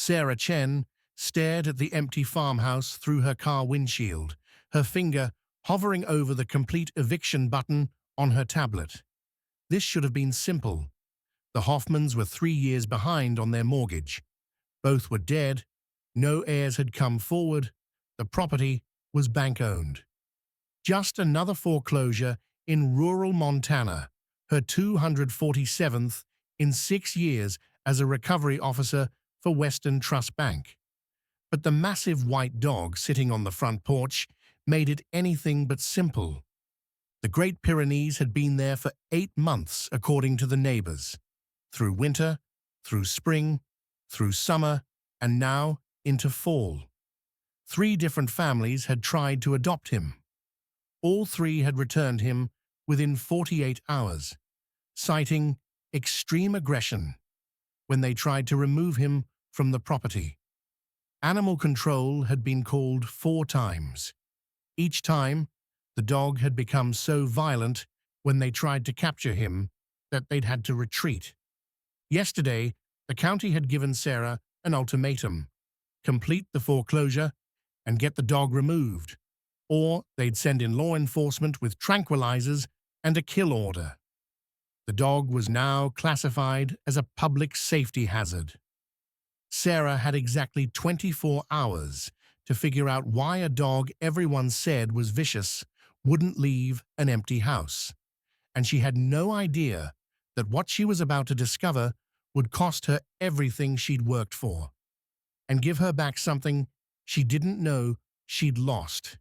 Sarah Chen stared at the empty farmhouse through her car windshield, her finger hovering over the complete eviction button on her tablet. This should have been simple. The Hoffmans were 3 years behind on their mortgage. Both were dead, no heirs had come forward, the property was bank-owned. Just another foreclosure in rural Montana, her 247th in 6 years as a recovery officer for Western Trust Bank. But the massive white dog sitting on the front porch made it anything but simple. The Great Pyrenees had been there for 8 months, according to the Neighbours. Through winter, through spring, through summer, and now into fall. 3 different families had tried to adopt him. All 3 had returned him within 48 hours, citing extreme aggression when they tried to remove him from the property. Animal control had been called 4 times. Each time, the dog had become so violent when they tried to capture him that they'd had to retreat. Yesterday, the county had given Sarah an ultimatum: complete the foreclosure and get the dog removed, or they'd send in law enforcement with tranquilizers and a kill order. The dog was now classified as a public safety hazard. Sarah had exactly 24 hours to figure out why a dog everyone said was vicious wouldn't leave an empty house, and she had no idea that what she was about to discover would cost her everything she'd worked for, and give her back something she didn't know she'd lost.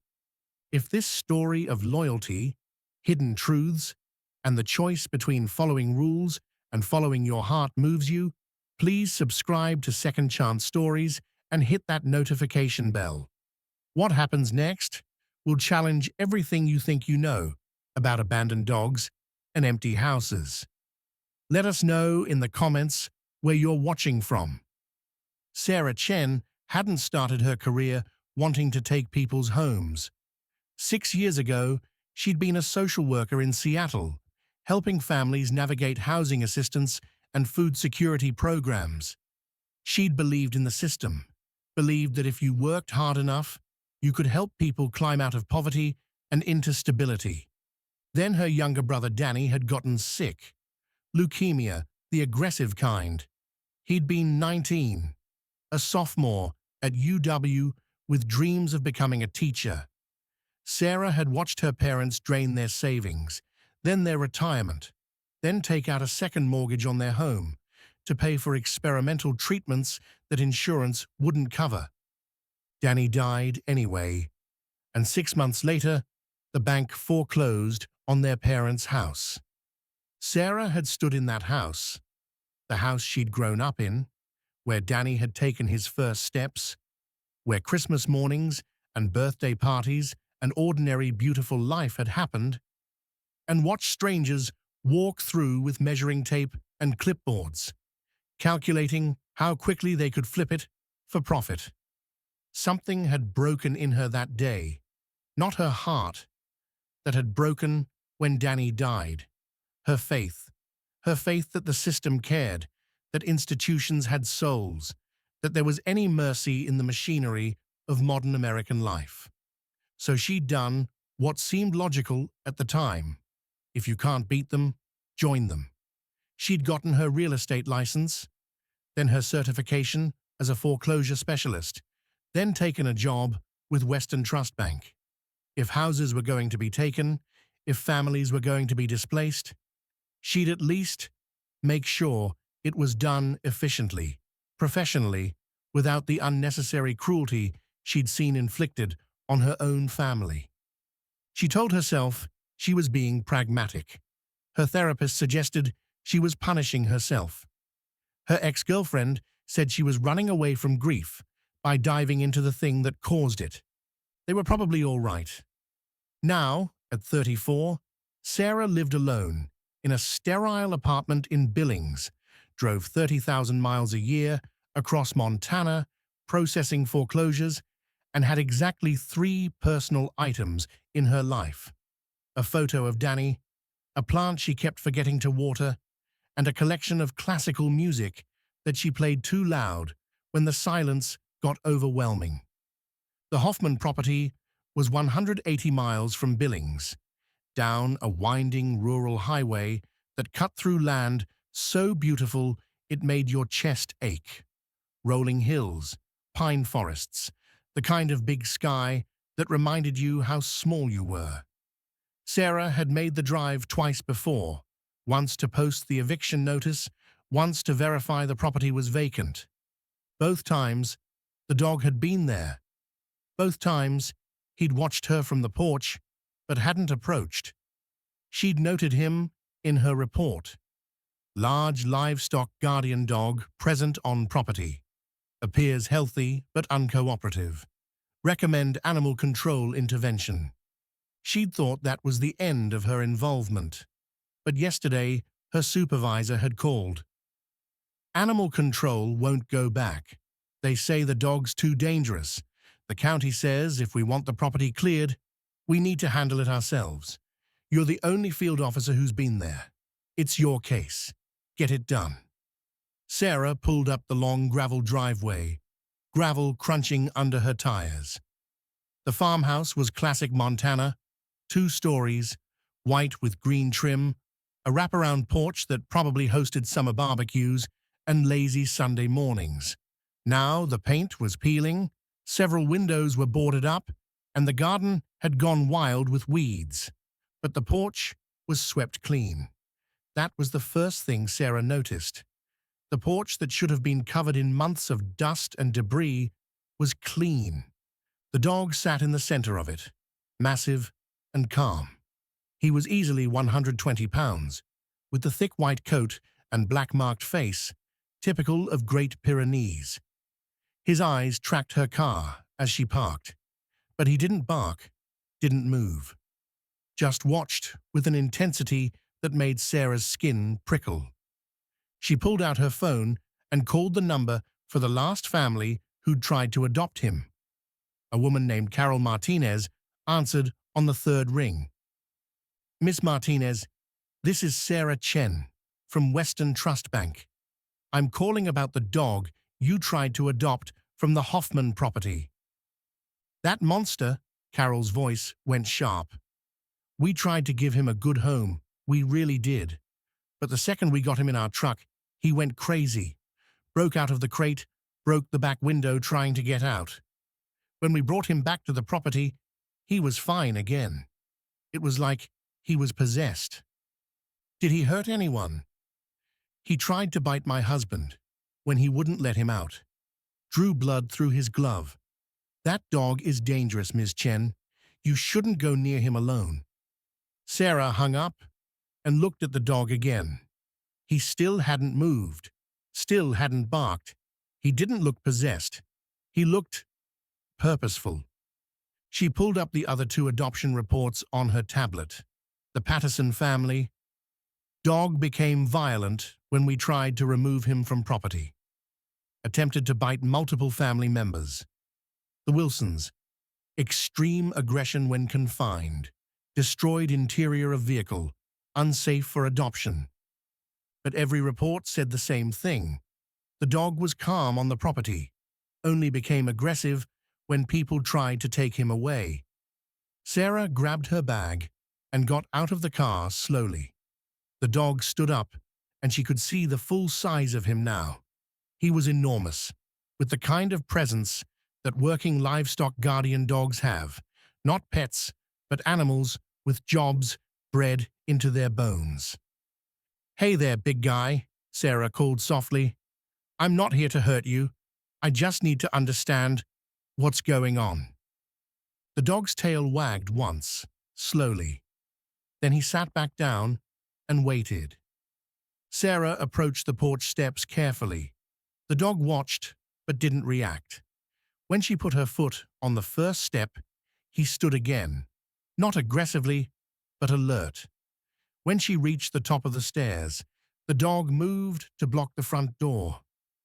If this story of loyalty, hidden truths, and the choice between following rules and following your heart moves you, please subscribe to Second Chance Stories and hit that notification bell. What happens next will challenge everything you think you know about abandoned dogs and empty houses. Let us know in the comments where you're watching from. Sarah Chen hadn't started her career wanting to take people's homes. 6 years ago, she'd been a social worker in Seattle, helping families navigate housing assistance and food security programs. She'd believed in the system, believed that if you worked hard enough, you could help people climb out of poverty and into stability. Then her younger brother Danny had gotten sick. Leukemia, the aggressive kind. He'd been 19, a sophomore at UW with dreams of becoming a teacher. Sarah had watched her parents drain their savings, then their retirement, then take out a second mortgage on their home to pay for experimental treatments that insurance wouldn't cover. Danny died anyway, and 6 months later, the bank foreclosed on their parents' house. Sarah had stood in that house, the house she'd grown up in, where Danny had taken his first steps, where Christmas mornings and birthday parties and ordinary beautiful life had happened, and watched strangers walk through with measuring tape and clipboards, calculating how quickly they could flip it for profit. Something had broken in her that day, not her heart, that had broken when Danny died. Her faith that the system cared, that institutions had souls, that there was any mercy in the machinery of modern American life. So she'd done what seemed logical at the time. If you can't beat them, join them. She'd gotten her real estate license, then her certification as a foreclosure specialist, then taken a job with Western Trust Bank. If houses were going to be taken, if families were going to be displaced, she'd at least make sure it was done efficiently, professionally, without the unnecessary cruelty she'd seen inflicted on her own family. She told herself she was being pragmatic. Her therapist suggested she was punishing herself. Her ex-girlfriend said she was running away from grief by diving into the thing that caused it. They were probably all right. Now, at 34, Sarah lived alone in a sterile apartment in Billings, drove 30,000 miles a year across Montana, processing foreclosures, and had exactly 3 personal items in her life: a photo of Danny, a plant she kept forgetting to water, and a collection of classical music that she played too loud when the silence got overwhelming. The Hoffman property was 180 miles from Billings, down a winding rural highway that cut through land so beautiful it made your chest ache. Rolling hills, pine forests, the kind of big sky that reminded you how small you were. Sarah had made the drive twice before, once to post the eviction notice, once to verify the property was vacant. Both times, the dog had been there. Both times, he'd watched her from the porch, but hadn't approached. She'd noted him in her report. Large livestock guardian dog present on property. Appears healthy but uncooperative. Recommend animal control intervention. She'd thought that was the end of her involvement. But yesterday, her supervisor had called. Animal control won't go back. They say the dog's too dangerous. The county says if we want the property cleared, we need to handle it ourselves. You're the only field officer who's been there. It's your case. Get it done. Sarah pulled up the long gravel driveway, gravel crunching under her tires. The farmhouse was classic Montana, 2 stories, white with green trim, a wraparound porch that probably hosted summer barbecues and lazy Sunday mornings. Now the paint was peeling, several windows were boarded up, and the garden had gone wild with weeds. But the porch was swept clean. That was the first thing Sarah noticed. The porch that should have been covered in months of dust and debris was clean. The dog sat in the center of it, massive and calm. He was easily 120 pounds, with the thick white coat and black-marked face, typical of Great Pyrenees. His eyes tracked her car as she parked, but he didn't bark, didn't move. Just watched with an intensity that made Sarah's skin prickle. She pulled out her phone and called the number for the last family who'd tried to adopt him. A woman named Carol Martinez answered on the 3rd ring. Miss Martinez, this is Sarah Chen from Western Trust Bank. I'm calling about the dog you tried to adopt from the Hoffman property. That monster, Carol's voice went sharp. We tried to give him a good home, we really did. But the second we got him in our truck, he went crazy, broke out of the crate, broke the back window trying to get out. When we brought him back to the property, he was fine again. It was like he was possessed. Did he hurt anyone? He tried to bite my husband when he wouldn't let him out. Drew blood through his glove. That dog is dangerous, Ms. Chen. You shouldn't go near him alone. Sarah hung up and looked at the dog again. He still hadn't moved, still hadn't barked. He didn't look possessed. He looked purposeful. She pulled up the other 2 adoption reports on her tablet. The Patterson family. Dog became violent when we tried to remove him from property. Attempted to bite multiple family members. The Wilsons. Extreme aggression when confined. Destroyed interior of vehicle. Unsafe for adoption. But every report said the same thing. The dog was calm on the property, only became aggressive when people tried to take him away. Sarah grabbed her bag and got out of the car slowly. The dog stood up, and she could see the full size of him now. He was enormous, with the kind of presence that working livestock guardian dogs have, not pets, but animals with jobs bred into their bones. Hey there, big guy, Sarah called softly. I'm not here to hurt you. I just need to understand what's going on. The dog's tail wagged once, slowly. Then he sat back down and waited. Sarah approached the porch steps carefully. The dog watched, but didn't react. When she put her foot on the first step, he stood again, not aggressively, but alert. When she reached the top of the stairs, the dog moved to block the front door,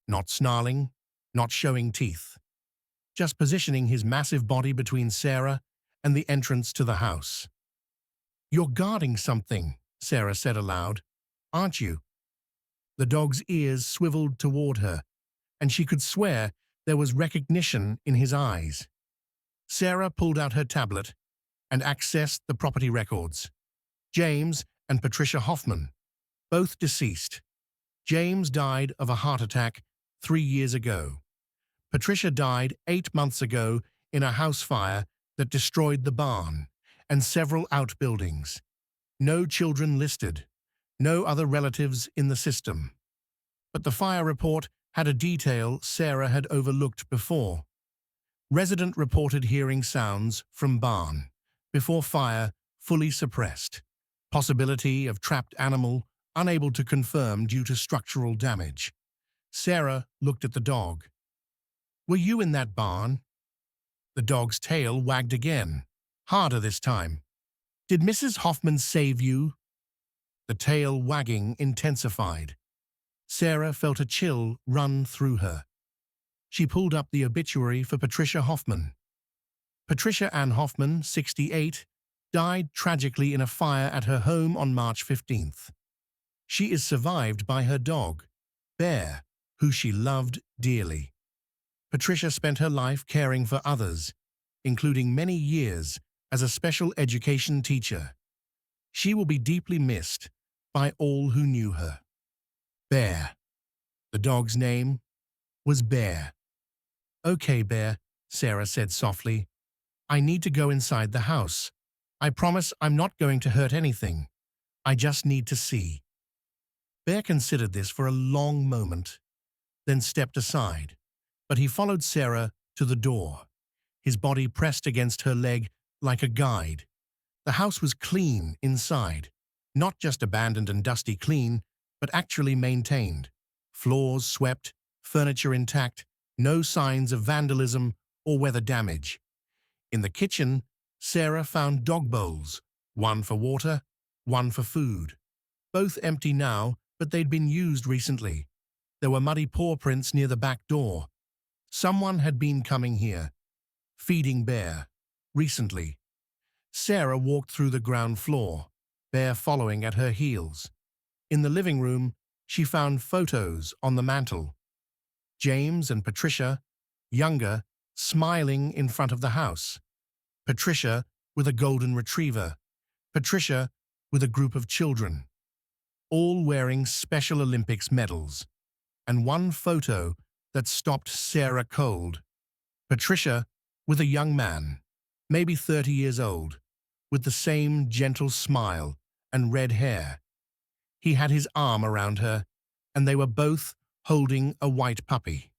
not snarling, not showing teeth, just positioning his massive body between Sarah and the entrance to the house. You're guarding something, Sarah said aloud, aren't you? The dog's ears swiveled toward her, and she could swear There was recognition in his eyes. Sarah pulled out her tablet and accessed the property records. James and Patricia Hoffman, both deceased. James died of a heart attack 3 years ago. Patricia died 8 months ago in a house fire that destroyed the barn and several outbuildings. No children listed, no other relatives in the system. But the fire report had a detail Sarah had overlooked before. Resident reported hearing sounds from barn before fire fully suppressed. Possibility of trapped animal unable to confirm due to structural damage. Sarah looked at the dog. "Were you in that barn?" The dog's tail wagged again, harder this time. "Did Mrs. Hoffman save you?" The tail wagging intensified. Sarah felt a chill run through her. She pulled up the obituary for Patricia Hoffman. Patricia Ann Hoffman, 68, died tragically in a fire at her home on March 15th. She is survived by her dog, Bear, who she loved dearly. Patricia spent her life caring for others, including many years as a special education teacher. She will be deeply missed by all who knew her. Bear. The dog's name was Bear. "Okay, Bear," Sarah said softly. "I need to go inside the house. I promise I'm not going to hurt anything. I just need to see." Bear considered this for a long moment, then stepped aside, but he followed Sarah to the door, his body pressed against her leg like a guide. The house was clean inside, not just abandoned and dusty clean, but actually maintained. Floors swept, furniture intact, no signs of vandalism or weather damage. In the kitchen, Sarah found dog bowls, one for water, one for food. Both empty now, but they'd been used recently. There were muddy paw prints near the back door. Someone had been coming here, feeding Bear, recently. Sarah walked through the ground floor, Bear following at her heels. In the living room, she found photos on the mantel. James and Patricia, younger, smiling in front of the house. Patricia with a golden retriever. Patricia with a group of children, all wearing Special Olympics medals. And one photo that stopped Sarah cold. Patricia with a young man, maybe 30 years old, with the same gentle smile and red hair. He had his arm around her, and they were both holding a white puppy.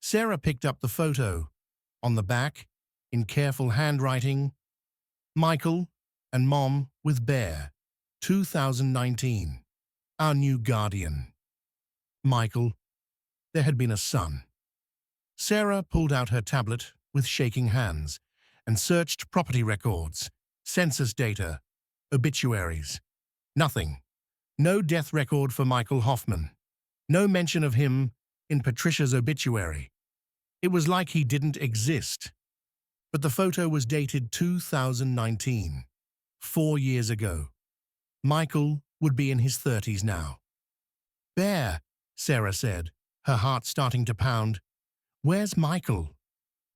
Sarah picked up the photo. On the back, in careful handwriting, "Michael and Mom with Bear, 2019. Our new guardian." Michael. There had been a son. Sarah pulled out her tablet with shaking hands and searched property records, census data, obituaries. Nothing. No death record for Michael Hoffman. No mention of him in Patricia's obituary. It was like he didn't exist. But the photo was dated 2019, 4 years ago. Michael would be in his 30s now. "Bear," Sarah said, her heart starting to pound. "Where's Michael?"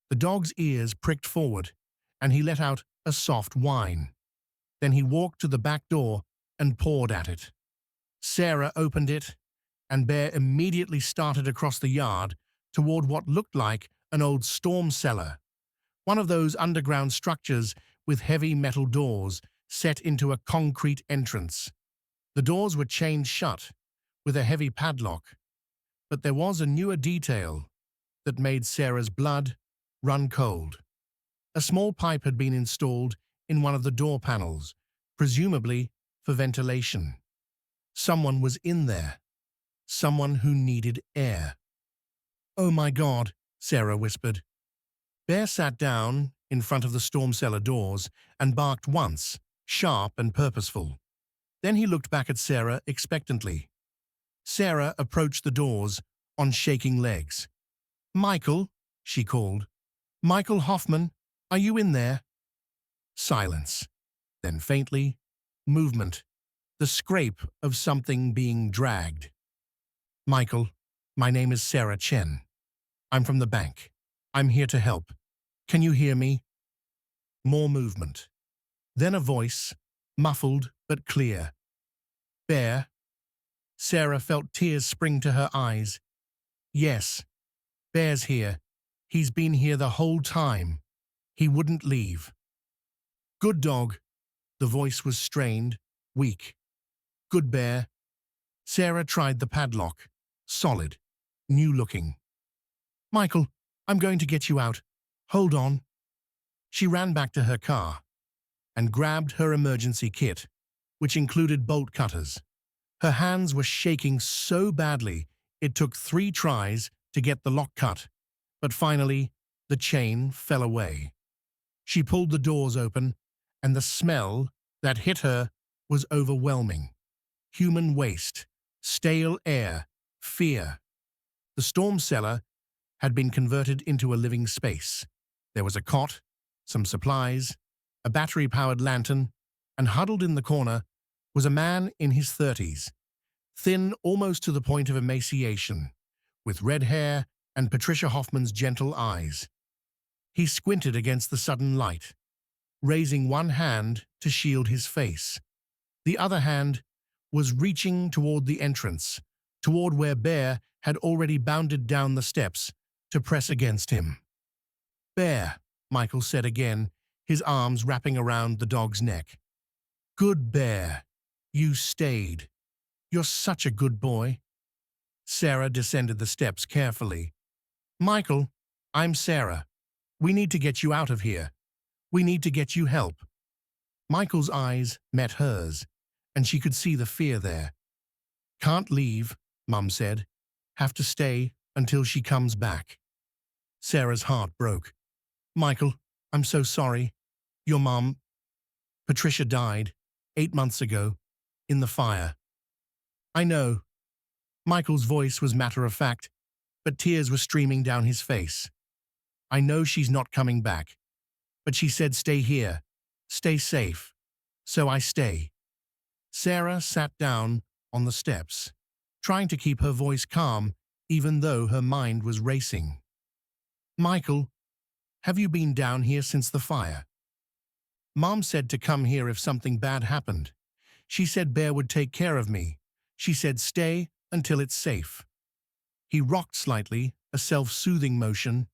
The dog's ears pricked forward, and he let out a soft whine. Then he walked to the back door and pawed at it. Sarah opened it, and Bear immediately started across the yard toward what looked like an old storm cellar, one of those underground structures with heavy metal doors set into a concrete entrance. The doors were chained shut, with a heavy padlock, but there was a newer detail that made Sarah's blood run cold. A small pipe had been installed in one of the door panels, presumably for ventilation. Someone was in there. Someone who needed air. "Oh my God," Sarah whispered. Bear sat down in front of the storm cellar doors and barked once, sharp and purposeful. Then he looked back at Sarah expectantly. Sarah approached the doors on shaking legs. "Michael," she called. "Michael Hoffman, are you in there?" Silence. Then faintly, movement. The scrape of something being dragged. "Michael, my name is Sarah Chen." I'm from the bank. I'm here to help. Can you hear me? More movement. Then a voice, muffled but clear. Bear? Sarah felt tears spring to her eyes. Yes, Bear's here. He's been here the whole time. He wouldn't leave. Good dog. The voice was strained, weak. Good Bear. Sarah tried the padlock. Solid. New-looking. Michael, I'm going to get you out. Hold on. She ran back to her car and grabbed her emergency kit, which included bolt cutters. Her hands were shaking so badly it took 3 tries to get the lock cut, but finally the chain fell away. She pulled the doors open, and the smell that hit her was overwhelming. Human waste, stale air, fear. The storm cellar had been converted into a living space. There was a cot, some supplies, a battery-powered lantern, and huddled in the corner was a man in his 30s, thin almost to the point of emaciation, with red hair and Patricia Hoffman's gentle eyes. He squinted against the sudden light, raising one hand to shield his face. The other hand was reaching toward the entrance, toward where Bear had already bounded down the steps to press against him. Bear, Michael said again, his arms wrapping around the dog's neck. Good Bear. You stayed. You're such a good boy. Sarah descended the steps carefully. Michael, I'm Sarah. We need to get you out of here. We need to get you help. Michael's eyes met hers, and she could see the fear there. Can't leave, Mum said. Have to stay until she comes back. Sarah's heart broke. Michael, I'm so sorry. Your mum, Patricia, died 8 months ago in the fire. I know. Michael's voice was matter-of-fact, but tears were streaming down his face. I know she's not coming back, but she said stay here, stay safe. So I stay. Sarah sat down on the steps, trying to keep her voice calm even though her mind was racing. Michael, have you been down here since the fire? Mom said to come here if something bad happened. She said Bear would take care of me. She said stay until it's safe. He rocked slightly, a self-soothing motion.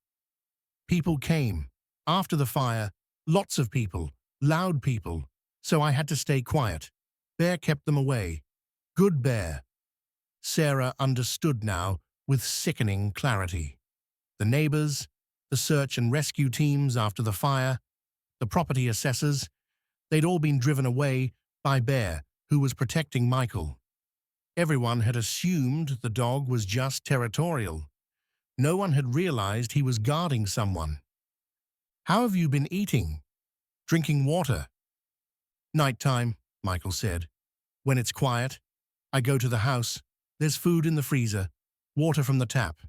People came. After the fire, lots of people, loud people, so I had to stay quiet. Bear kept them away. Good Bear. Sarah understood now with sickening clarity. The neighbors, the search and rescue teams after the fire, the property assessors, they'd all been driven away by Bear, who was protecting Michael. Everyone had assumed the dog was just territorial. No one had realized he was guarding someone. How have you been eating? Drinking water? Nighttime, Michael said. When it's quiet, I go to the house. There's food in the freezer, water from the tap.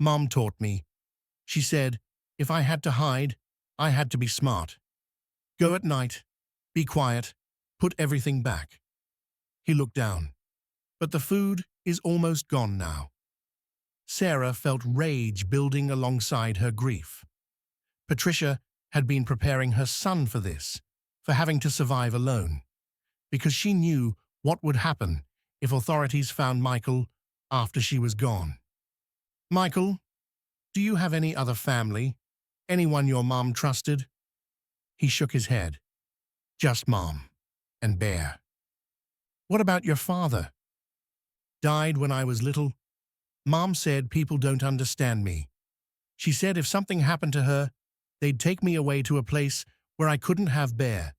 Mom taught me. She said, if I had to hide, I had to be smart. Go at night, be quiet, put everything back. He looked down. But the food is almost gone now. Sarah felt rage building alongside her grief. Patricia had been preparing her son for this, for having to survive alone, because she knew what would happen if authorities found Michael after she was gone. Michael, do you have any other family? Anyone your mom trusted? He shook his head. Just Mom and Bear. What about your father? Died when I was little. Mom said people don't understand me. She said if something happened to her, they'd take me away to a place where I couldn't have Bear.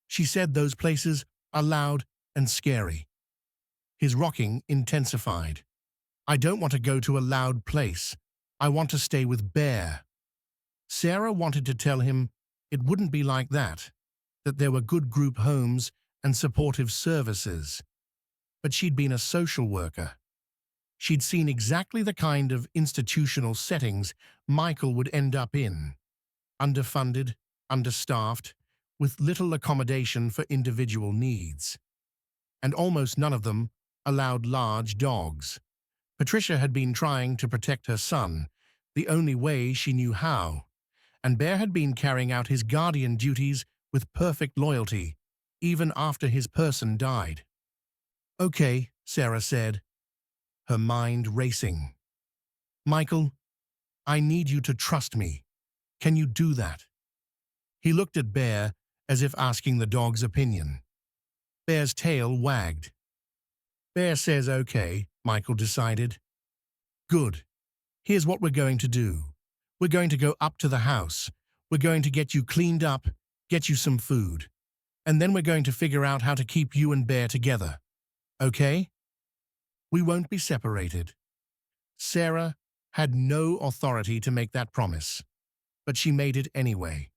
She said those places are loud and scary. His rocking intensified. I don't want to go to a loud place. I want to stay with Bear. Sarah wanted to tell him it wouldn't be like that there were good group homes and supportive services. But she'd been a social worker. She'd seen exactly the kind of institutional settings Michael would end up in. Underfunded, understaffed, with little accommodation for individual needs. And almost none of them allowed large dogs. Patricia had been trying to protect her son, the only way she knew how, and Bear had been carrying out his guardian duties with perfect loyalty, even after his person died. "Okay," Sarah said, her mind racing. "Michael, I need you to trust me. Can you do that?" He looked at Bear as if asking the dog's opinion. Bear's tail wagged. "Bear says okay," Michael decided. "Good. Here's what we're going to do. We're going to go up to the house. We're going to get you cleaned up, get you some food. And then we're going to figure out how to keep you and Bear together. Okay? We won't be separated." Sarah had no authority to make that promise, but she made it anyway.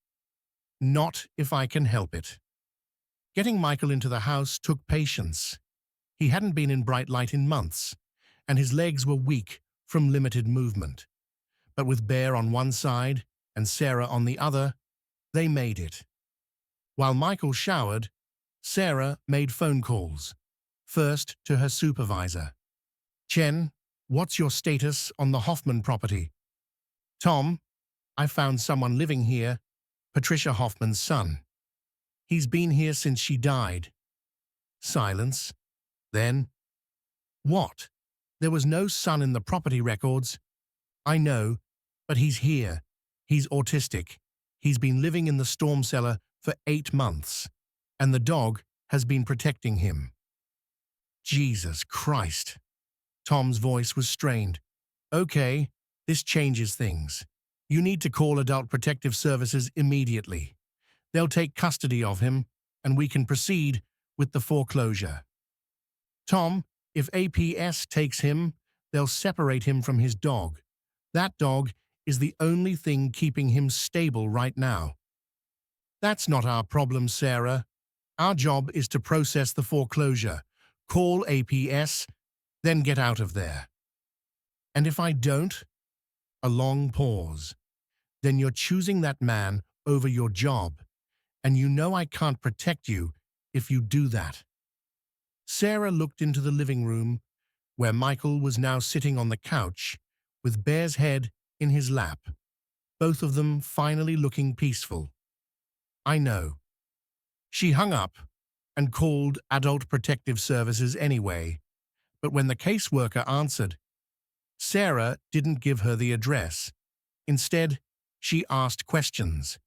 "Not if I can help it." Getting Michael into the house took patience. He hadn't been in bright light in months, and his legs were weak from limited movement. But with Bear on one side and Sarah on the other, they made it. While Michael showered, Sarah made phone calls, first to her supervisor. "Chen, what's your status on the Hoffman property?" "Tom, I found someone living here, Patricia Hoffman's son. He's been here since she died." Silence. Then, "What? There was no son in the property records." "I know, but he's here. He's autistic. He's been living in the storm cellar for 8 months, and the dog has been protecting him." Jesus Christ. Tom's voice was strained. "Okay, this changes things. You need to call Adult Protective Services immediately. They'll take custody of him, and we can proceed with the foreclosure." "Tom, if APS takes him, they'll separate him from his dog. That dog is the only thing keeping him stable right now." "That's not our problem, Sarah. Our job is to process the foreclosure, call APS, then get out of there." "And if I don't?" A long pause. "Then you're choosing that man over your job, and you know I can't protect you if you do that." Sarah looked into the living room, where Michael was now sitting on the couch, with Bear's head in his lap, both of them finally looking peaceful. "I know." She hung up and called Adult Protective Services anyway, but when the caseworker answered, Sarah didn't give her the address. Instead, she asked questions.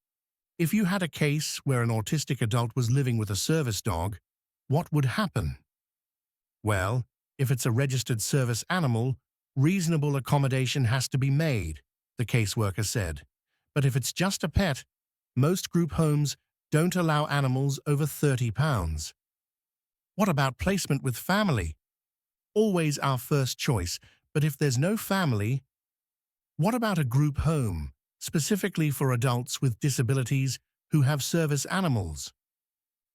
If you had a case where an autistic adult was living with a service dog, what would happen? Well, if it's a registered service animal, reasonable accommodation has to be made, the caseworker said. But if it's just a pet, most group homes don't allow animals over 30 pounds. What about placement with family? Always our first choice, but if there's no family, what about a group home, specifically for adults with disabilities who have service animals?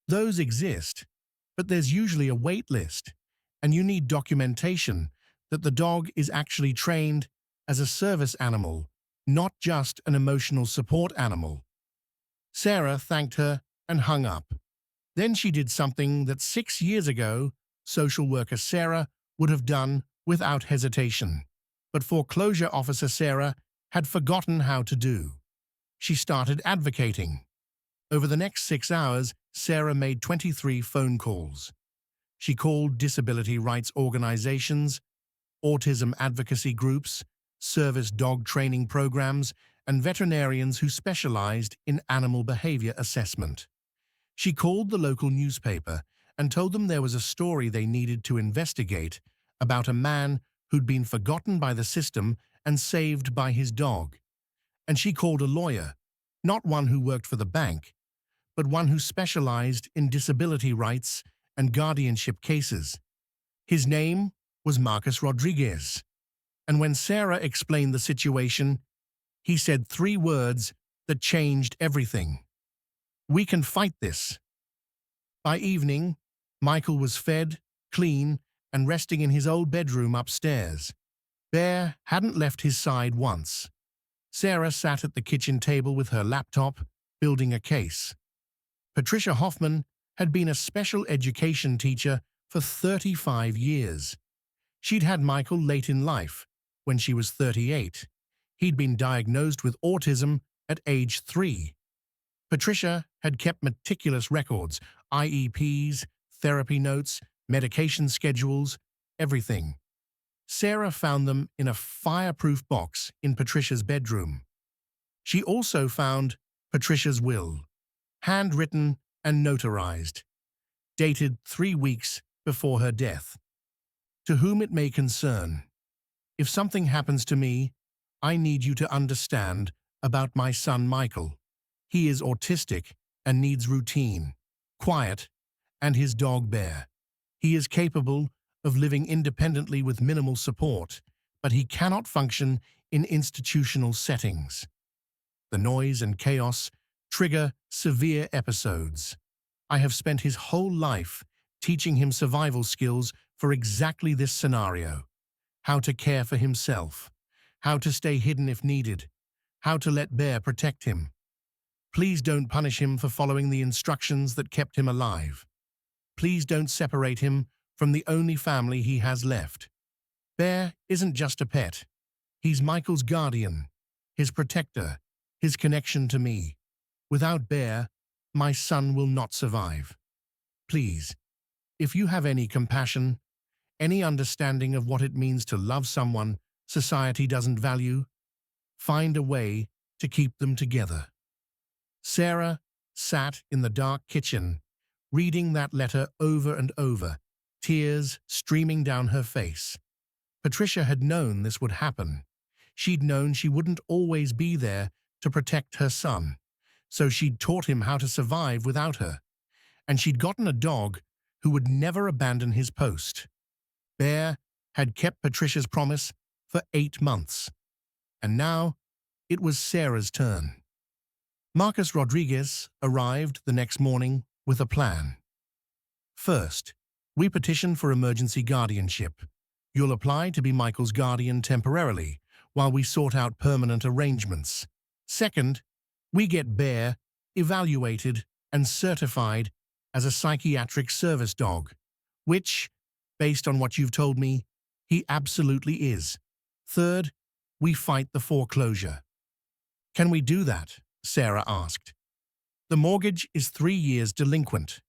Those exist, but there's usually a wait list, and you need documentation that the dog is actually trained as a service animal, not just an emotional support animal. Sarah thanked her and hung up. Then she did something that 6 years ago social worker Sarah would have done without hesitation, but foreclosure officer Sarah had forgotten how to do. She started advocating. Over the next 6 hours, Sarah made 23 phone calls. She called disability rights organizations, autism advocacy groups, service dog training programs, and veterinarians who specialized in animal behavior assessment. She called the local newspaper and told them there was a story they needed to investigate about a man who'd been forgotten by the system and saved by his dog. And she called a lawyer, not one who worked for the bank, but one who specialized in disability rights and guardianship cases. His name was Marcus Rodriguez. And when Sarah explained the situation, he said 3 words that changed everything. "We can fight this." By evening, Michael was fed, clean, and resting in his old bedroom upstairs. Bear hadn't left his side once. Sarah sat at the kitchen table with her laptop, building a case. Patricia Hoffman had been a special education teacher for 35 years. She'd had Michael late in life, when she was 38. He'd been diagnosed with autism at age 3. Patricia had kept meticulous records, IEPs, therapy notes, medication schedules, everything. Sarah found them in a fireproof box in Patricia's bedroom. She also found Patricia's will, handwritten and notarized, dated 3 weeks before her death. To whom it may concern, if something happens to me, I need you to understand about my son Michael. He is autistic and needs routine, quiet, and his dog Bear. He is capable of living independently with minimal support, but he cannot function in institutional settings. The noise and chaos trigger severe episodes. I have spent his whole life teaching him survival skills for exactly this scenario: how to care for himself, how to stay hidden if needed, how to let Bear protect him. Please don't punish him for following the instructions that kept him alive. Please don't separate him from the only family he has left. Bear isn't just a pet. He's Michael's guardian, his protector, his connection to me. Without Bear, my son will not survive. Please, if you have any compassion, any understanding of what it means to love someone society doesn't value, find a way to keep them together. Sarah sat in the dark kitchen, reading that letter over and over, tears streaming down her face. Patricia had known this would happen. She'd known she wouldn't always be there to protect her son, so she'd taught him how to survive without her. And she'd gotten a dog who would never abandon his post. Bear had kept Patricia's promise for 8 months. And now it was Sarah's turn. Marcus Rodriguez arrived the next morning with a plan. First, we petition for emergency guardianship. You'll apply to be Michael's guardian temporarily while we sort out permanent arrangements. Second, we get Bear evaluated and certified as a psychiatric service dog, which, based on what you've told me, he absolutely is. Third, we fight the foreclosure. Can we do that? Sarah asked. The mortgage is 3 years delinquent.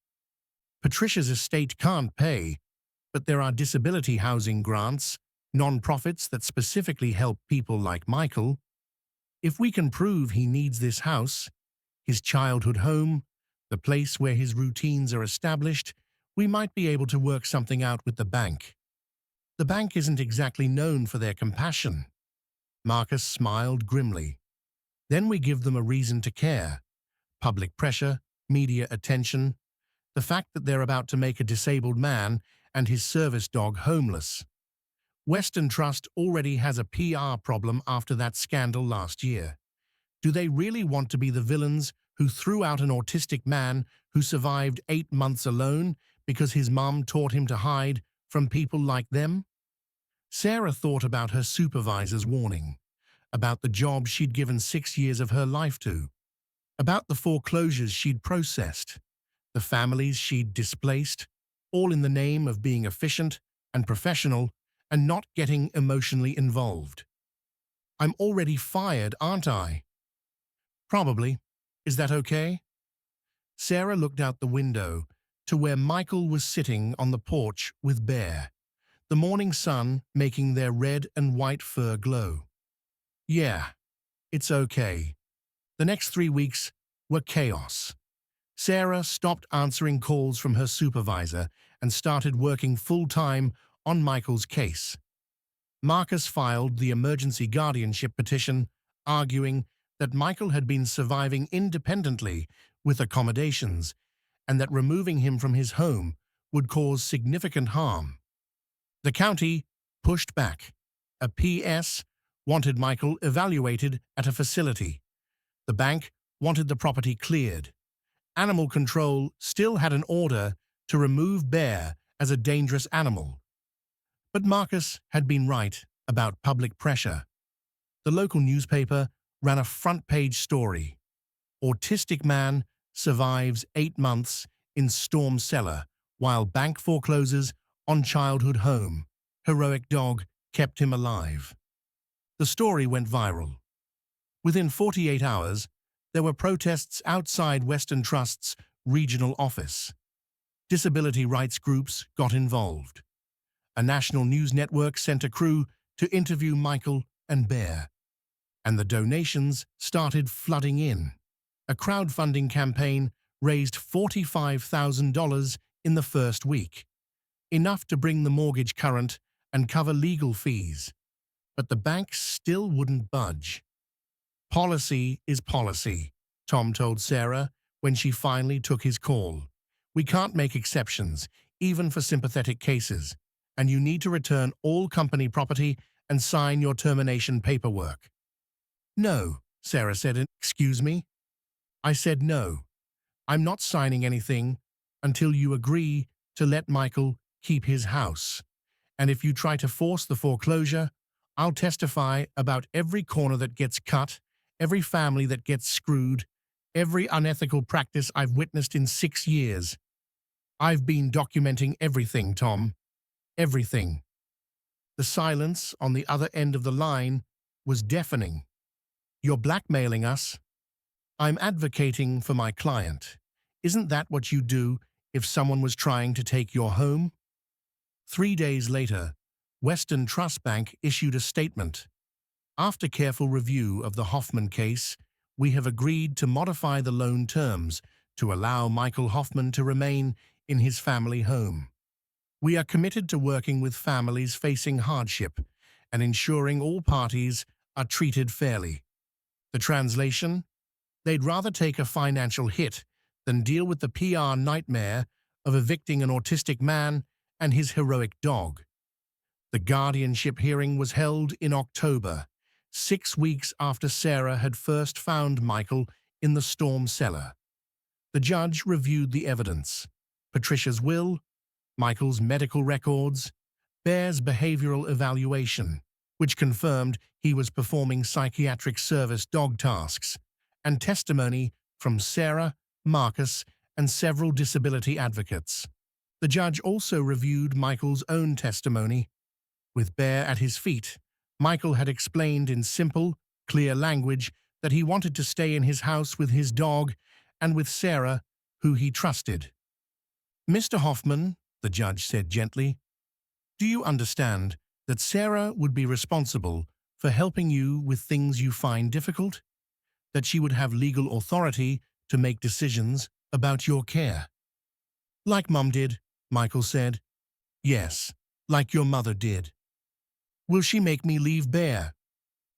Patricia's estate can't pay, but there are disability housing grants, non-profits that specifically help people like Michael. If we can prove he needs this house, his childhood home, the place where his routines are established, we might be able to work something out with the bank. The bank isn't exactly known for their compassion. Marcus smiled grimly. Then we give them a reason to care. Public pressure, media attention, the fact that they're about to make a disabled man and his service dog homeless. Western Trust already has a PR problem after that scandal last year. Do they really want to be the villains who threw out an autistic man who survived 8 months alone because his mom taught him to hide from people like them? Sarah thought about her supervisor's warning, about the job she'd given 6 years of her life to, about the foreclosures she'd processed, the families she'd displaced, all in the name of being efficient and professional and not getting emotionally involved. I'm already fired, aren't I? Probably. Is that okay? Sarah looked out the window to where Michael was sitting on the porch with Bear, the morning sun making their red and white fur glow. Yeah, it's okay. The next 3 weeks were chaos. Sarah stopped answering calls from her supervisor and started working full-time on Michael's case. Marcus filed the emergency guardianship petition, arguing that Michael had been surviving independently with accommodations and that removing him from his home would cause significant harm. The county pushed back. A PS wanted Michael evaluated at a facility. The bank wanted the property cleared. Animal control still had an order to remove Bear as a dangerous animal. But Marcus had been right about public pressure. The local newspaper ran a front-page story. Autistic man survives 8 months in storm cellar while bank forecloses on childhood home. Heroic dog kept him alive. The story went viral. Within 48 hours, there were protests outside Western Trust's regional office. Disability rights groups got involved. A national news network sent a crew to interview Michael and Bear, and the donations started flooding in. A crowdfunding campaign raised $45,000 in the first week, enough to bring the mortgage current and cover legal fees. But the bank still wouldn't budge. Policy is policy, Tom told Sarah when she finally took his call. We can't make exceptions, even for sympathetic cases, and you need to return all company property and sign your termination paperwork. No, Sarah said. Excuse me? I said no. I'm not signing anything until you agree to let Michael keep his house. And if you try to force the foreclosure, I'll testify about every corner that gets cut, every family that gets screwed, every unethical practice I've witnessed in 6 years. I've been documenting everything, Tom. Everything. The silence on the other end of the line was deafening. You're blackmailing us? I'm advocating for my client. Isn't that what you do if someone was trying to take your home? 3 days later, Western Trust Bank issued a statement. After careful review of the Hoffman case, we have agreed to modify the loan terms to allow Michael Hoffman to remain in his family home. We are committed to working with families facing hardship and ensuring all parties are treated fairly. The translation? They'd rather take a financial hit than deal with the PR nightmare of evicting an autistic man and his heroic dog. The guardianship hearing was held in October, 6 weeks after Sarah had first found Michael in the storm cellar. The judge reviewed the evidence: Patricia's will, Michael's medical records, Bear's behavioral evaluation, which confirmed he was performing psychiatric service dog tasks, and testimony from Sarah, Marcus, and several disability advocates. The judge also reviewed Michael's own testimony. With Bear at his feet, Michael had explained in simple, clear language that he wanted to stay in his house with his dog and with Sarah, who he trusted. Mr. Hoffman, the judge said gently, do you understand that Sarah would be responsible for helping you with things you find difficult? That she would have legal authority to make decisions about your care? Like Mum did, Michael said. Yes, like your mother did. Will she make me leave Bear?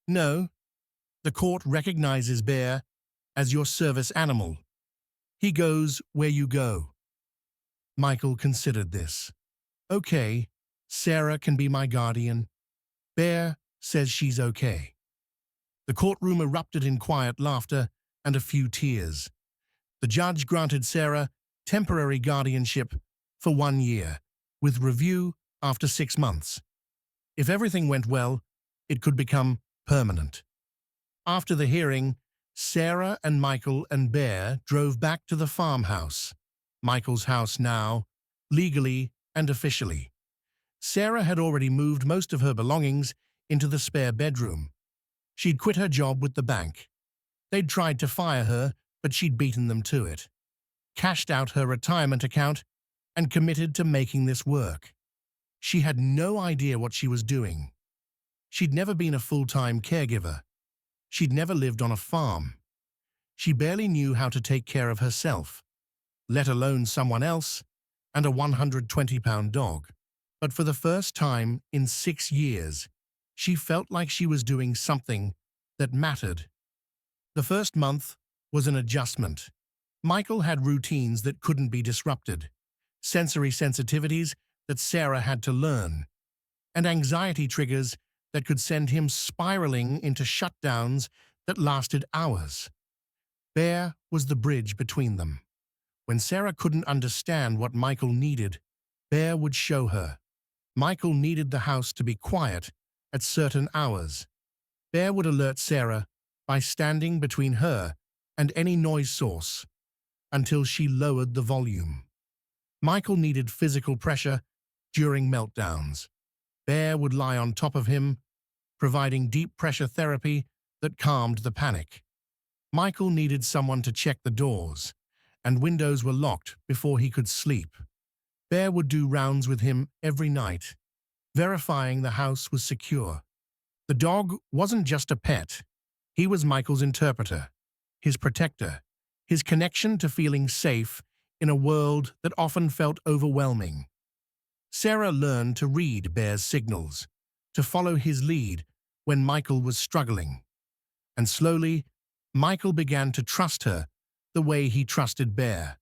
No. The court recognizes Bear as your service animal. He goes where you go. Michael considered this. Okay, Sarah can be my guardian. Bear says she's okay. The courtroom erupted in quiet laughter and a few tears. The judge granted Sarah temporary guardianship for 1 year, with review after 6 months. If everything went well, it could become permanent. After the hearing, Sarah and Michael and Bear drove back to the farmhouse, Michael's house now, legally and officially. Sarah had already moved most of her belongings into the spare bedroom. She'd quit her job with the bank. They'd tried to fire her, but she'd beaten them to it, cashed out her retirement account, and committed to making this work. She had no idea what she was doing. She'd never been a full-time caregiver. She'd never lived on a farm. She barely knew how to take care of herself, let alone someone else and a 120-pound dog. But for the first time in 6 years, she felt like she was doing something that mattered. The first month was an adjustment. Michael had routines that couldn't be disrupted, sensory sensitivities that Sarah had to learn, and anxiety triggers that could send him spiraling into shutdowns that lasted hours. Bear was the bridge between them. When Sarah couldn't understand what Michael needed, Bear would show her. Michael needed the house to be quiet at certain hours. Bear would alert Sarah by standing between her and any noise source until she lowered the volume. Michael needed physical pressure during meltdowns. Bear would lie on top of him, providing deep pressure therapy that calmed the panic. Michael needed someone to check the doors, and windows were locked before he could sleep. Bear would do rounds with him every night, verifying the house was secure. The dog wasn't just a pet. He was Michael's interpreter, his protector, his connection to feeling safe in a world that often felt overwhelming. Sarah learned to read Bear's signals, to follow his lead when Michael was struggling. And slowly, Michael began to trust her the way he trusted Bear.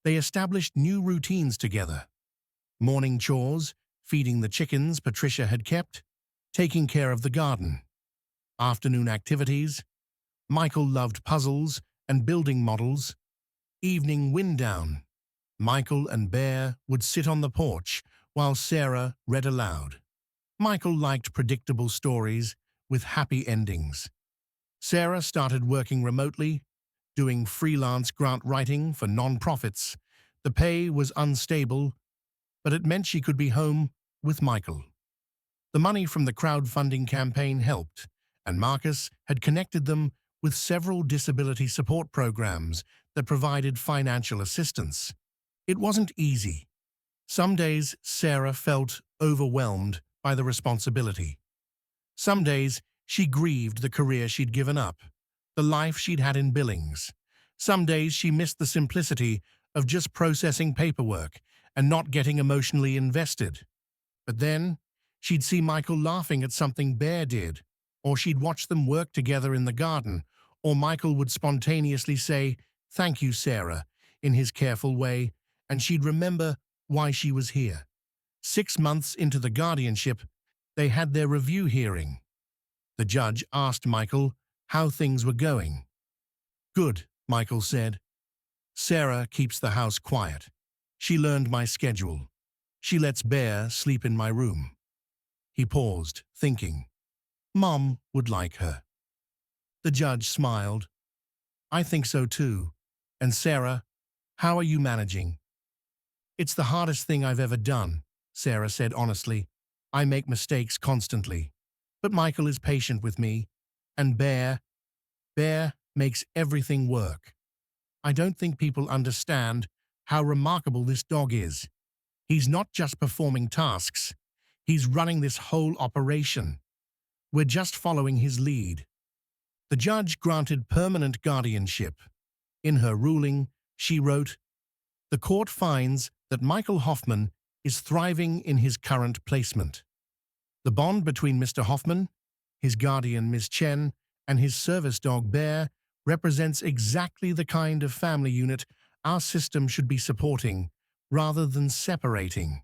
They established new routines together. Morning chores, feeding the chickens Patricia had kept, taking care of the garden. Afternoon activities. Michael loved puzzles and building models. Evening wind down. Michael and Bear would sit on the porch while Sarah read aloud. Michael liked predictable stories with happy endings. Sarah started working remotely, doing freelance grant writing for non-profits. The pay was unstable, but it meant she could be home with Michael. The money from the crowdfunding campaign helped, and Marcus had connected them with several disability support programs that provided financial assistance. It wasn't easy. Some days Sarah felt overwhelmed by the responsibility. Some days she grieved the career she'd given up, the life she'd had in Billings. Some days she missed the simplicity of just processing paperwork and not getting emotionally invested. But then she'd see Michael laughing at something Bear did, or she'd watch them work together in the garden, or Michael would spontaneously say, "Thank you, Sarah," in his careful way, and she'd remember why she was here. 6 months into the guardianship, they had their review hearing. The judge asked Michael how things were going. "Good," Michael said. "Sarah keeps the house quiet. She learned my schedule. She lets Bear sleep in my room." He paused, thinking. Mom would like her. The judge smiled. "I think so too. And Sarah, how are you managing?" "It's the hardest thing I've ever done," Sarah said honestly. "I make mistakes constantly. But Michael is patient with me. And Bear makes everything work. I don't think people understand how remarkable this dog is. He's not just performing tasks. He's running this whole operation. We're just following his lead." The judge granted permanent guardianship. In her ruling, she wrote, "The court finds that Michael Hoffman is thriving in his current placement. The bond between Mr. Hoffman, his guardian Ms. Chen, and his service dog Bear represents exactly the kind of family unit our system should be supporting, rather than separating.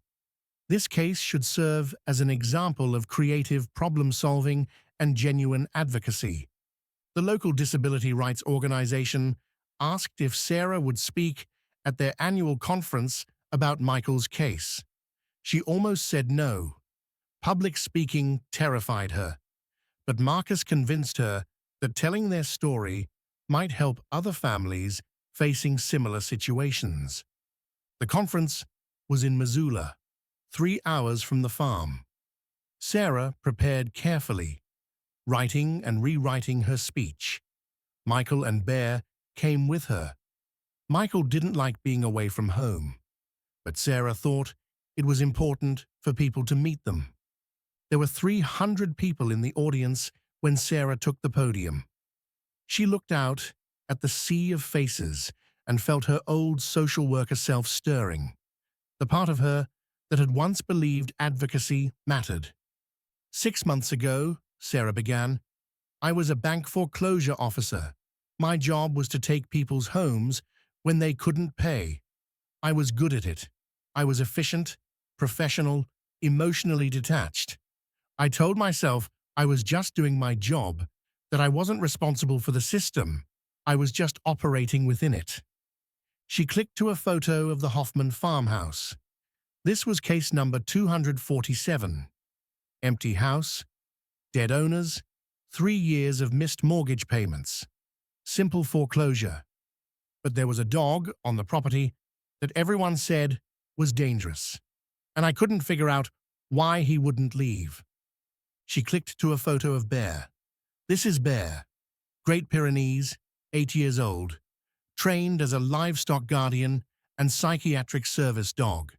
This case should serve as an example of creative problem-solving and genuine advocacy." The local disability rights organization asked if Sarah would speak at their annual conference about Michael's case. She almost said no. Public speaking terrified her, but Marcus convinced her that telling their story might help other families facing similar situations. The conference was in Missoula, 3 hours from the farm. Sarah prepared carefully, writing and rewriting her speech. Michael and Bear came with her. Michael didn't like being away from home, but Sarah thought it was important for people to meet them. There were 300 people in the audience when Sarah took the podium. She looked out at the sea of faces and felt her old social worker self stirring, the part of her that had once believed advocacy mattered. 6 months ago, Sarah began, I was a bank foreclosure officer. My job was to take people's homes when they couldn't pay. I was good at it. I was efficient, professional, emotionally detached. I told myself I was just doing my job, that I wasn't responsible for the system. I was just operating within it. She clicked to a photo of the Hoffman farmhouse. This was case number 247. Empty house, dead owners, 3 years of missed mortgage payments. Simple foreclosure. But there was a dog on the property that everyone said was dangerous, and I couldn't figure out why he wouldn't leave. She clicked to a photo of Bear. This is Bear. Great Pyrenees, 8 years old, trained as a livestock guardian and psychiatric service dog.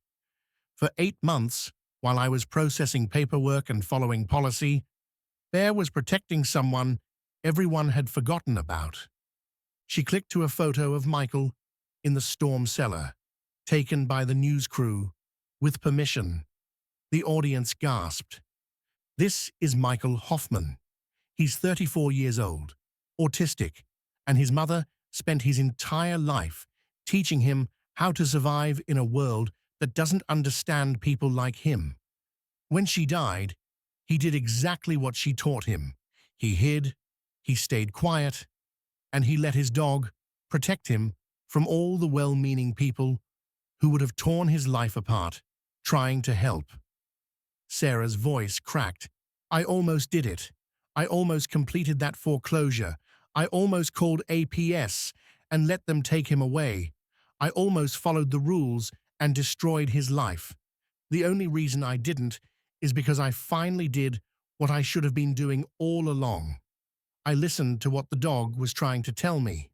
For 8 months, while I was processing paperwork and following policy, Bear was protecting someone everyone had forgotten about. She clicked to a photo of Michael in the storm cellar, taken by the news crew, with permission. The audience gasped. This is Michael Hoffman. He's 34 years old, autistic, and his mother spent his entire life teaching him how to survive in a world that doesn't understand people like him. When she died, he did exactly what she taught him. He hid, he stayed quiet, and he let his dog protect him from all the well-meaning people who would have torn his life apart, trying to help. Sarah's voice cracked. I almost did it. I almost completed that foreclosure. I almost called APS and let them take him away. I almost followed the rules and destroyed his life. The only reason I didn't is because I finally did what I should have been doing all along. I listened to what the dog was trying to tell me.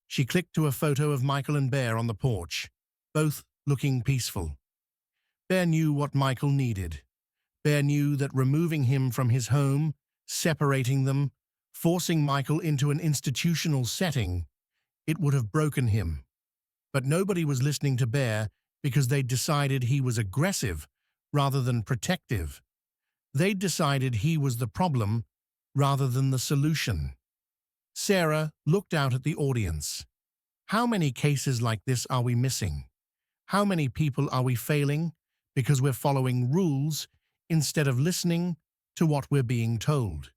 She clicked to a photo of Michael and Bear on the porch, both looking peaceful. Bear knew what Michael needed. Bear knew that removing him from his home, separating them, forcing Michael into an institutional setting, it would have broken him. But nobody was listening to Bear because they'd decided he was aggressive rather than protective. They'd decided he was the problem rather than the solution. Sarah looked out at the audience. How many cases like this are we missing? How many people are we failing because we're following rules instead of listening to what we're being told?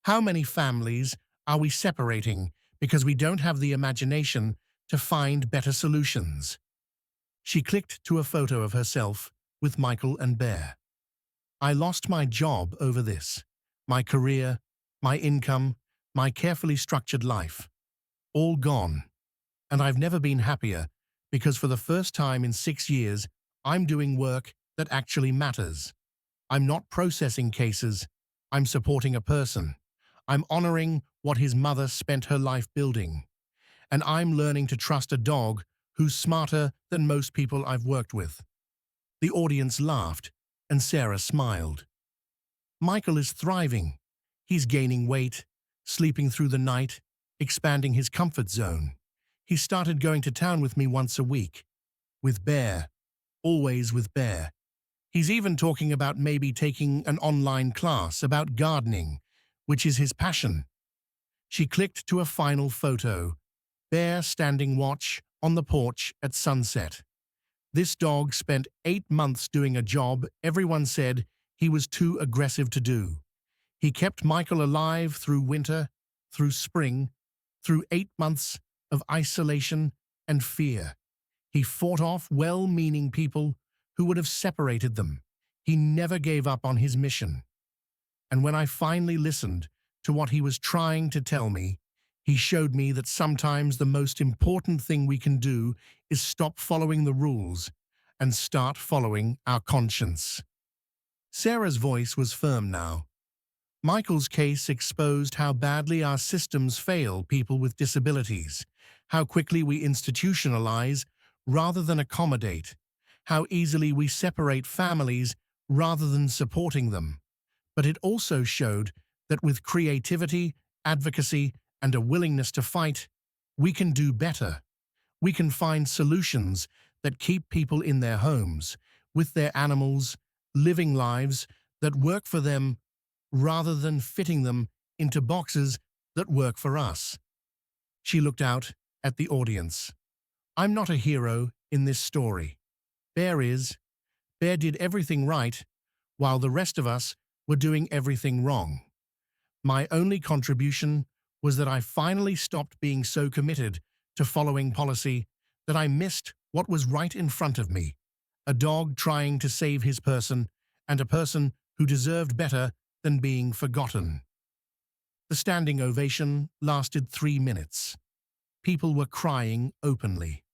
How many families are we separating because we don't have the imagination to find better solutions? She clicked to a photo of herself with Michael and Bear. I lost my job over this, my career, my income, my carefully structured life. All gone. And I've never been happier because for the first time in 6 years, I'm doing work that actually matters. I'm not processing cases, I'm supporting a person. I'm honoring what his mother spent her life building. And I'm learning to trust a dog who's smarter than most people I've worked with. The audience laughed, and Sarah smiled. Michael is thriving. He's gaining weight, sleeping through the night, expanding his comfort zone. He started going to town with me once a week. With Bear. Always with Bear. He's even talking about maybe taking an online class about gardening, which is his passion. She clicked to a final photo. Bear standing watch on the porch at sunset. This dog spent 8 months doing a job everyone said he was too aggressive to do. He kept Michael alive through winter, through spring, through 8 months of isolation and fear. He fought off well-meaning people who would have separated them. He never gave up on his mission. And when I finally listened to what he was trying to tell me, he showed me that sometimes the most important thing we can do is stop following the rules and start following our conscience. Sarah's voice was firm now. Michael's case exposed how badly our systems fail people with disabilities, how quickly we institutionalize rather than accommodate, how easily we separate families rather than supporting them. But it also showed that with creativity, advocacy, and a willingness to fight, we can do better. We can find solutions that keep people in their homes, with their animals, living lives that work for them rather than fitting them into boxes that work for us. She looked out at the audience. I'm not a hero in this story. Bear is. Bear did everything right, while the rest of us were doing everything wrong. My only contribution was that I finally stopped being so committed to following policy that I missed what was right in front of me, a dog trying to save his person and a person who deserved better than being forgotten. The standing ovation lasted 3 minutes. People were crying openly.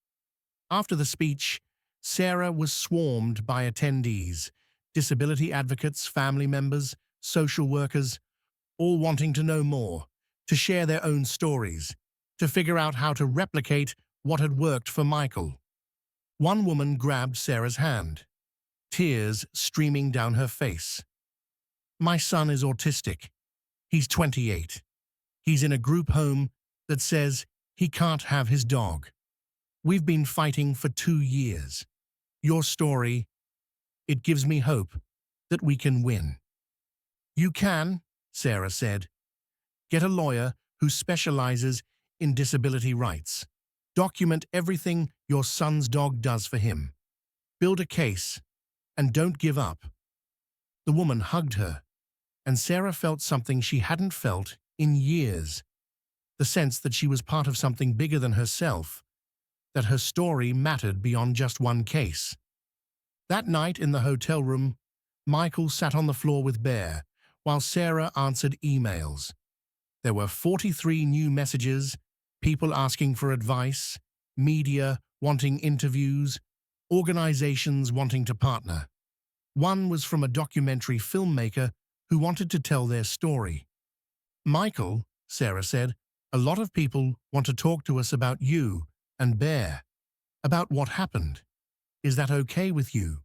After the speech, Sarah was swarmed by attendees, disability advocates, family members, social workers, all wanting to know more, to share their own stories, to figure out how to replicate what had worked for Michael. One woman grabbed Sarah's hand, tears streaming down her face. "My son is autistic. He's 28. He's in a group home that says he can't have his dog. We've been fighting for 2 years. Your story, it gives me hope that we can win." "You can," Sarah said. "Get a lawyer who specializes in disability rights. Document everything your son's dog does for him. Build a case, and don't give up." The woman hugged her, and Sarah felt something she hadn't felt in years. The sense that she was part of something bigger than herself, that her story mattered beyond just one case. That night in the hotel room, Michael sat on the floor with Bear, while Sarah answered emails. There were 43 new messages, people asking for advice, media wanting interviews, organizations wanting to partner. One was from a documentary filmmaker who wanted to tell their story. "Michael," Sarah said, "a lot of people want to talk to us about you and Bear, about what happened. Is that okay with you?"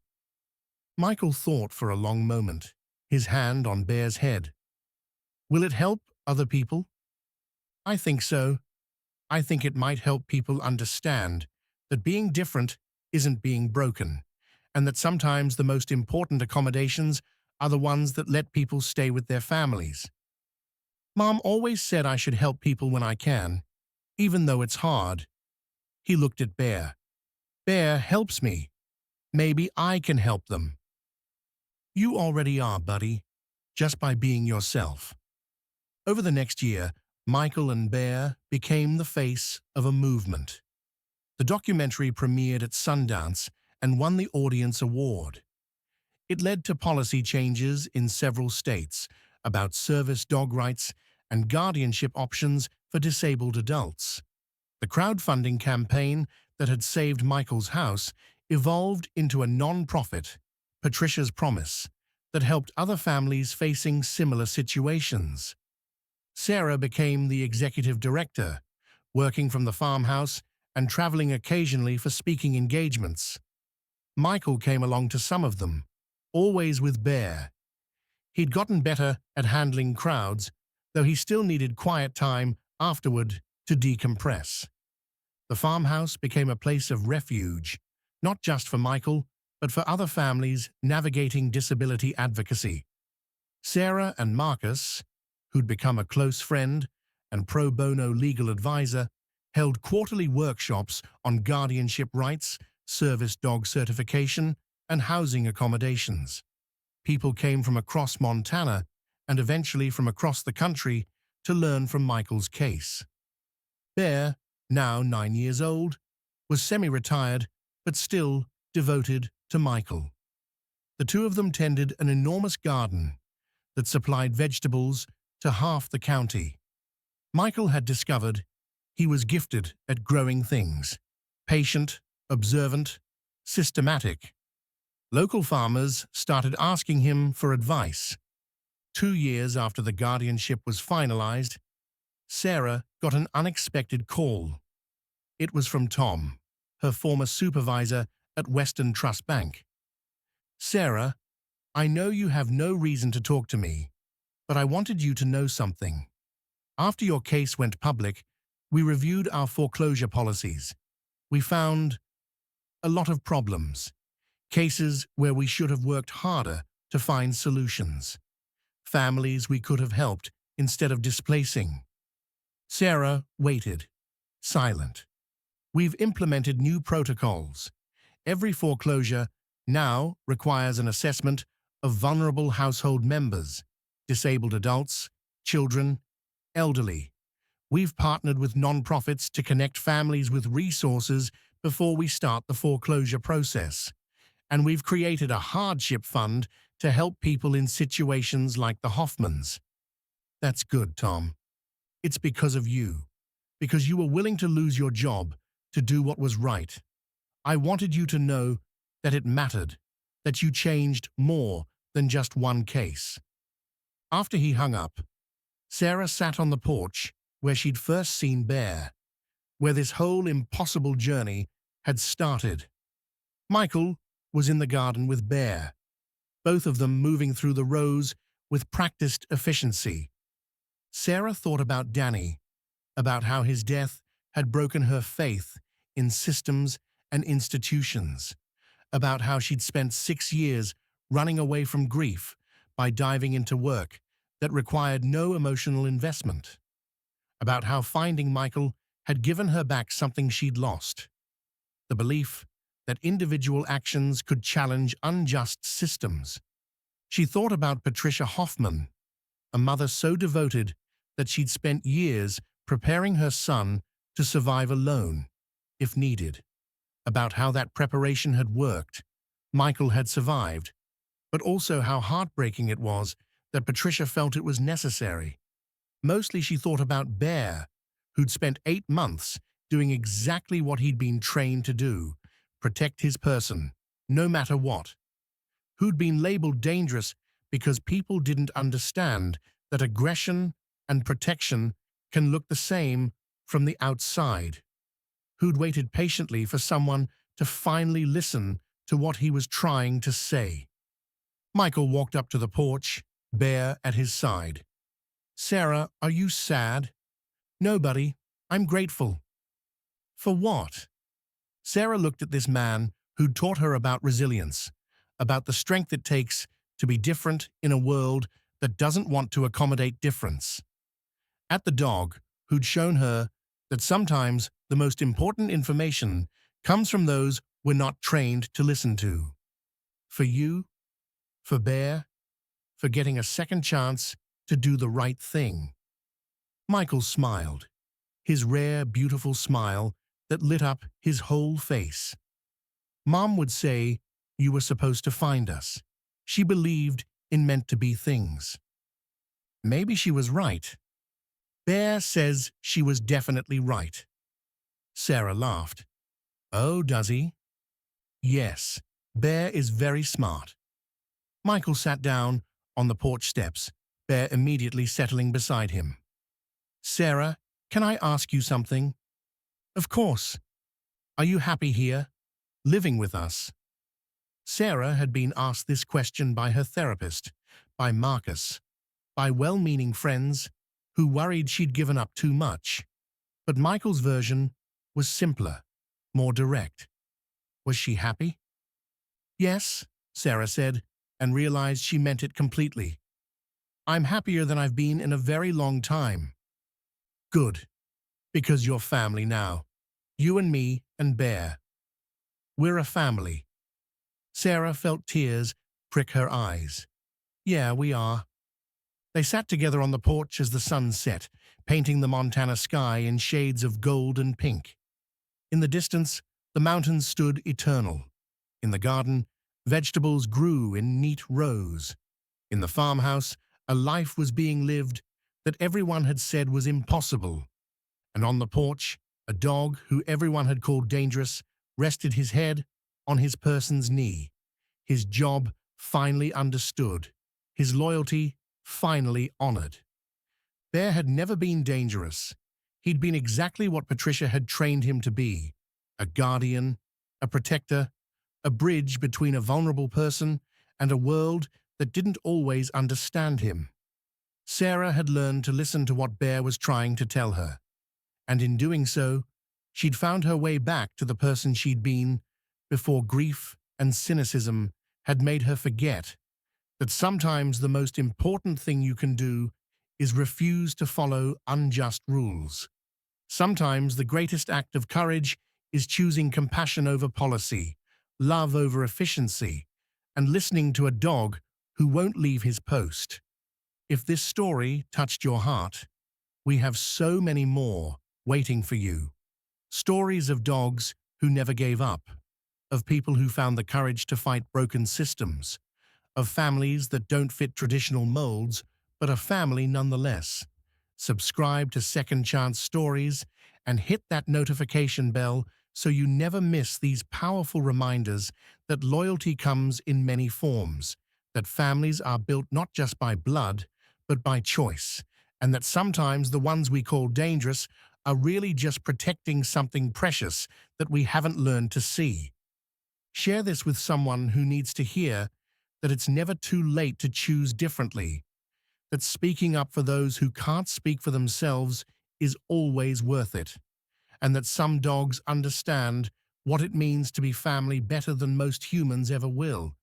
Michael thought for a long moment, his hand on Bear's head. "Will it help other people?" "I think so. I think it might help people understand that being different isn't being broken, and that sometimes the most important accommodations are the ones that let people stay with their families. Mom always said I should help people when I can, even though it's hard." He looked at Bear. "Bear helps me. Maybe I can help them." "You already are, buddy, just by being yourself." Over the next year, Michael and Bear became the face of a movement. The documentary premiered at Sundance and won the Audience Award. It led to policy changes in several states about service dog rights and guardianship options for disabled adults. The crowdfunding campaign that had saved Michael's house evolved into a non-profit, Patricia's Promise, that helped other families facing similar situations. Sarah became the executive director, working from the farmhouse and traveling occasionally for speaking engagements. Michael came along to some of them, always with Bear. He'd gotten better at handling crowds, though he still needed quiet time afterward to decompress. The farmhouse became a place of refuge, not just for Michael, but for other families navigating disability advocacy. Sarah and Marcus, who'd become a close friend and pro bono legal advisor, held quarterly workshops on guardianship rights, service dog certification, and housing accommodations. People came from across Montana and eventually from across the country to learn from Michael's case. Bear, now 9 years old, was semi-retired but still devoted to Michael. The two of them tended an enormous garden that supplied vegetables to half the county. Michael had discovered he was gifted at growing things, patient, observant, systematic. Local farmers started asking him for advice. 2 years after the guardianship was finalized, Sarah got an unexpected call. It was from Tom, her former supervisor at Western Trust Bank. "Sarah, I know you have no reason to talk to me, but I wanted you to know something. After your case went public, we reviewed our foreclosure policies. We found a lot of problems, cases where we should have worked harder to find solutions, families we could have helped instead of displacing." Sarah waited, silent. "We've implemented new protocols. Every foreclosure now requires an assessment of vulnerable household members, disabled adults, children, elderly. We've partnered with nonprofits to connect families with resources before we start the foreclosure process. And we've created a hardship fund to help people in situations like the Hoffmans." "That's good, Tom. It's because of you. Because you were willing to lose your job to do what was right. I wanted you to know that it mattered, that you changed more than just one case." After he hung up, Sarah sat on the porch where she'd first seen Bear, where this whole impossible journey had started. Michael was in the garden with Bear, both of them moving through the rows with practiced efficiency. Sarah thought about Danny, about how his death had broken her faith in systems and institutions, about how she'd spent 6 years running away from grief by diving into work that required no emotional investment, about how finding Michael had given her back something she'd lost, the belief that individual actions could challenge unjust systems. She thought about Patricia Hoffman, a mother so devoted that she'd spent years preparing her son to survive alone, if needed, about how that preparation had worked. Michael had survived, but also how heartbreaking it was that Patricia felt it was necessary. Mostly she thought about Bear, who'd spent 8 months doing exactly what he'd been trained to do, protect his person, no matter what. Who'd been labeled dangerous because people didn't understand that aggression and protection can look the same from the outside. Who'd waited patiently for someone to finally listen to what he was trying to say. Michael walked up to the porch, Bear at his side. "Sarah, are you sad?" "No, buddy. I'm grateful." "For what?" Sarah looked at this man who'd taught her about resilience, about the strength it takes to be different in a world that doesn't want to accommodate difference. At the dog who'd shown her that sometimes the most important information comes from those we're not trained to listen to. For you, for Bear, for getting a second chance to do the right thing. Michael smiled, his rare, beautiful smile that lit up his whole face. Mom would say you were supposed to find us. She believed in meant-to-be things. Maybe she was right. Bear says she was definitely right. Sarah laughed. "Oh, does he?" "Yes, Bear is very smart." Michael sat down on the porch steps, Bear immediately settling beside him. "Sarah, can I ask you something?" "Of course. Are you happy here, living with us?" Sarah had been asked this question by her therapist, by Marcus, by well-meaning friends who worried she'd given up too much. But Michael's version was simpler, more direct. Was she happy? "Yes," Sarah said, and realized she meant it completely. "I'm happier than I've been in a very long time." "Good, because you're family now. You and me and Bear. We're a family." Sarah felt tears prick her eyes. "Yeah, we are." They sat together on the porch as the sun set, painting the Montana sky in shades of gold and pink. In the distance, the mountains stood eternal. In the garden, vegetables grew in neat rows. In the farmhouse, a life was being lived that everyone had said was impossible. And on the porch, a dog who everyone had called dangerous rested his head on his person's knee, his job finally understood, his loyalty finally honored. Bear had never been dangerous. He'd been exactly what Patricia had trained him to be, a guardian, a protector, a bridge between a vulnerable person and a world that didn't always understand him. Sarah had learned to listen to what Bear was trying to tell her, and in doing so, she'd found her way back to the person she'd been before grief and cynicism had made her forget that sometimes the most important thing you can do is refuse to follow unjust rules. Sometimes the greatest act of courage is choosing compassion over policy, love over efficiency, and listening to a dog who won't leave his post. If this story touched your heart, we have so many more waiting for you. Stories of dogs who never gave up, of people who found the courage to fight broken systems, of families that don't fit traditional molds, but a family nonetheless. Subscribe to Second Chance Stories and hit that notification bell so you never miss these powerful reminders that loyalty comes in many forms, that families are built not just by blood, but by choice, and that sometimes the ones we call dangerous are really just protecting something precious that we haven't learned to see. Share this with someone who needs to hear that it's never too late to choose differently, that speaking up for those who can't speak for themselves is always worth it, and that some dogs understand what it means to be family better than most humans ever will.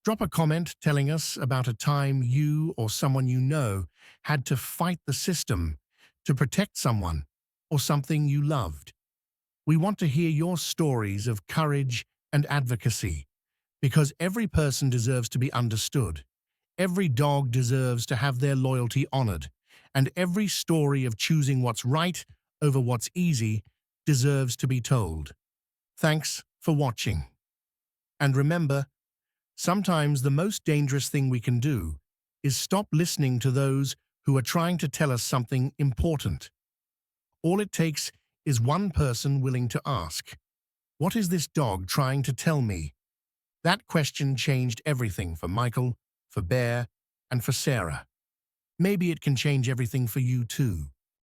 Drop a comment telling us about a time you or someone you know had to fight the system to protect someone or something you loved. We want to hear your stories of courage and advocacy, because every person deserves to be understood. Every dog deserves to have their loyalty honored, and every story of choosing what's right over what's easy deserves to be told. Thanks for watching. And remember, sometimes the most dangerous thing we can do is stop listening to those who are trying to tell us something important. All it takes is one person willing to ask, "What is this dog trying to tell me?" That question changed everything for Michael, for Bear, and for Sarah. Maybe it can change everything for you too.